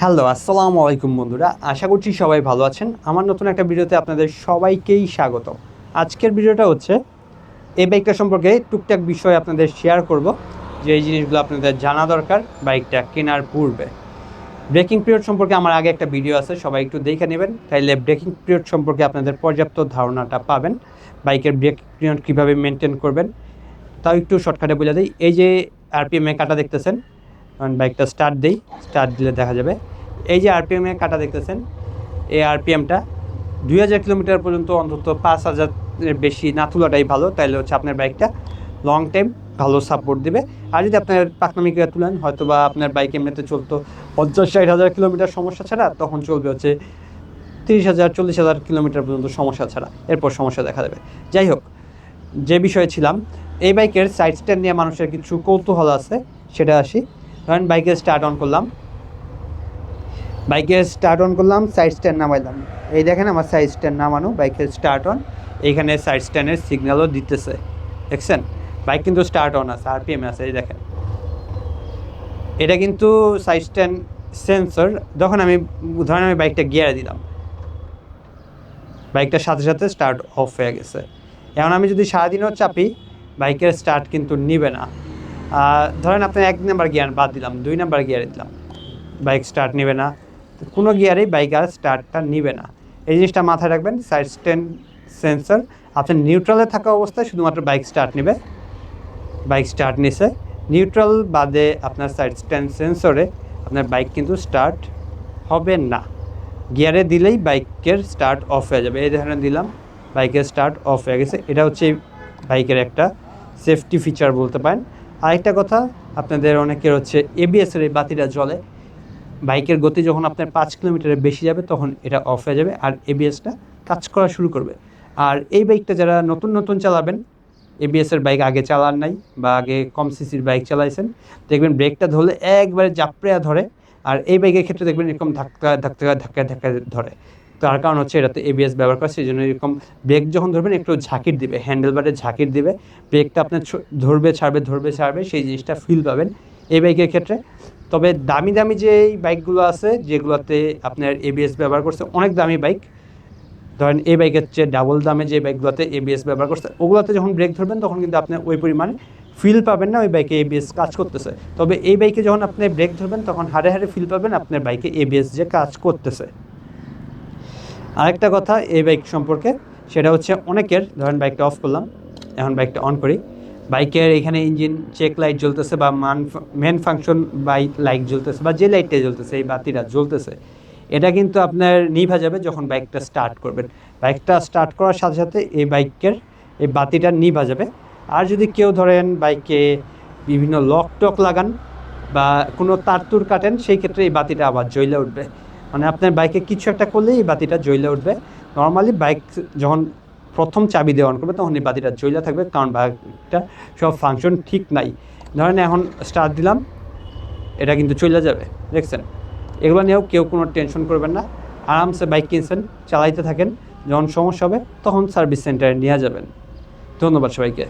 Hello, আসসালামু আলাইকুম বন্ধুরা। আশা করছি সবাই ভালো আছেন। আমার নতুন একটা ভিডিওতে আপনাদের সবাইকেই স্বাগত। আজকের ভিডিওটা হচ্ছে এই বাইকটা সম্পর্কে টুকটাক বিষয় আপনাদের শেয়ার করব, যে এই জিনিসগুলো আপনাদের জানা দরকার বাইকটা কেনার পূর্বে। ব্রেকিং পিরিয়ড সম্পর্কে আমার আগে একটা ভিডিও আছে, সবাই একটু দেখে নেবেন, তাইলে ব্রেকিং পিরিয়ড সম্পর্কে আপনাদের পর্যাপ্ত ধারণাটা পাবেন। বাইকের ব্রেক পিরিয়ড কীভাবে মেনটেন করবেন তাও একটু শর্টকাটে বলে দিই। এই যে আরপিএমে কাটা দেখতেছেন, বাইকটা স্টার্ট দিই, স্টার্ট দিলে দেখা যাবে এই যে আরপিএমে কাটা দেখতেছেন, এই আরপিএমটা 2000 কিলোমিটার পর্যন্ত অন্তত 5000-এর বেশি না তোলাটাই ভালো, তাইলে হচ্ছে আপনার বাইকটা লং টাইম ভালো সাপোর্ট দেবে। আর যদি আপনার পাকনামিকে তুলেন, হয়তো বা আপনার বাইক এমনিতে চলতো 50-60 হাজার কিলোমিটার সমস্যা ছাড়া, তখন চলবে হচ্ছে 30,000-40,000 কিলোমিটার পর্যন্ত সমস্যা ছাড়া, এরপর সমস্যা দেখা দেবে। যাই হোক, যে বিষয়ে ছিলাম, এই বাইকের সাইড স্ট্যান্ড নিয়ে মানুষের কিছু কৌতূহল আছে, সেটা আসি। ধরেন বাইকের স্টার্ট অন করলাম, সাইড স্ট্যান্ড নামাইলাম। এই দেখেন আমার সাইড স্ট্যান্ড নামানো, বাইকের স্টার্ট অন। এইখানে সাইড স্ট্যান্ডের সিগন্যালও দিতেছে, দেখছেন? বাইক কিন্তু স্টার্ট অন আছে, আরপিএম আছে, এই দেখেন। এটা কিন্তু সাইড স্ট্যান্ড সেন্সর। যখন ধরেন আমি বাইকটা গিয়ারে দিলাম, বাইকটার সাথে সাথে স্টার্ট অফ হয়ে গেছে। এখন আমি যদি সারাদিনও চাপি, বাইকের স্টার্ট কিন্তু নিবে না। ধরেন আপনি 1 নাম্বার গিয়ার বাদ দিলাম, 2 নাম্বার গিয়ারে দিলাম, বাইক স্টার্ট নেবে না। কোনো গিয়ারেই বাইক আর স্টার্টটা নিবে না। এই জিনিসটা মাথায় রাখবেন। সাইড স্ট্যান্ড সেন্সর আপনার নিউট্রালে থাকা অবস্থায় শুধুমাত্র বাইক স্টার্ট নেবে। বাইক স্টার্ট নিছে, নিউট্রাল বাদে আপনার সাইড স্ট্যান্ড সেন্সরে আপনার বাইক কিন্তু স্টার্ট হবে না। গিয়ারে দিলেই বাইকের স্টার্ট অফ হয়ে যাবে। এই ধরনের দিলাম, বাইকের স্টার্ট অফ হয়ে গেছে। এটা হচ্ছে বাইকের একটা সেফটি ফিচার বলতে পারেন। আরেকটা কথা, আপনাদের অনেকের হচ্ছে এবিএসের এই বাতিটা জ্বলে। বাইকের গতি যখন আপনার 5 কিলোমিটারের বেশি যাবে, তখন এটা অফ হয়ে যাবে আর এবিএসটা কাজ করা শুরু করবে। আর এই বাইকটা যারা নতুন চালাবেন, এবিএসের বাইক আগে চালান নাই বা আগে কম সিসির বাইক চালাইছেন, দেখবেন ব্রেকটা ধরলে একবারে জাপড়িয়া ধরে। আর এই বাইকের ক্ষেত্রে দেখবেন এরকম ধাক্কা ধরে। তার কারণ হচ্ছে এটাতে এবিএস ব্যবহার করে, সেই জন্য এরকম ব্রেক যখন ধরবেন একটু ঝাঁকির দিবে, হ্যান্ডেলবারে ঝাঁকির দিবে, ব্রেকটা আপনার ধরবে ছাড়বে, সেই জিনিসটা ফিল পাবেন এই বাইকের ক্ষেত্রে। তবে দামি যে বাইকগুলো আছে, যেগুলোতে আপনার এবিএস ব্যবহার করছে, অনেক দামি বাইক, ধরেন এই বাইকের চেয়ে ডাবল দামে যে বাইকগুলোতে এবিএস ব্যবহার করছে, ওগুলোতে যখন ব্রেক ধরবেন তখন কিন্তু আপনি ওই পরিমাণে ফিল পাবেন না ওই বাইকে এবিএস কাজ করতেছে। তবে এই বাইকে যখন আপনি ব্রেক ধরবেন, তখন হাড়ে ফিল পাবেন আপনার বাইকে এবিএস যে কাজ করতেছে। আরেকটা কথা এই বাইক সম্পর্কে, সেটা হচ্ছে অনেকের, ধরেন বাইকটা অফ করলাম, এখন বাইকটা অন করি, বাইকের এখানে ইঞ্জিন চেক লাইট জ্বলতেছে বা মেন ফাংশন লাইট জ্বলতেছে, বা যে লাইটটা জ্বলতেছে, এই বাতিটা জ্বলতেছে, এটা কিন্তু আপনার নিভা যাবে যখন বাইকটা স্টার্ট করবেন। বাইকটা স্টার্ট করার সাথে সাথে এই বাইকের এই বাতিটা নিভা যাবে। আর যদি কেউ ধরেন বাইকে বিভিন্ন লক টক লাগান বা কোনো তার কাটেন, সেই ক্ষেত্রে এই বাতিটা আবার জ্বলে উঠবে। মানে আপনার বাইকে কিছু একটা করলেই এই বাতিটা জ্বলে উঠবে। নর্মালি বাইক যখন প্রথম চাবি দিয়ে অন করবে, তখন এই বাতিটা জ্বলে থাকবে, কারণ বাইকটা সব ফাংশন ঠিক নাই। ধরেন এখন স্টার্ট দিলাম, এটা কিন্তু চলে যাবে, দেখছেন? এগুলো নিয়েও কেউ কোনো টেনশন করবেন না, আরামসে বাইক কিনছেন, চালাইতে থাকেন, যখন সমস্যা হবে তখন সার্ভিস সেন্টারে নিয়ে যাবেন। ধন্যবাদ সবাইকে।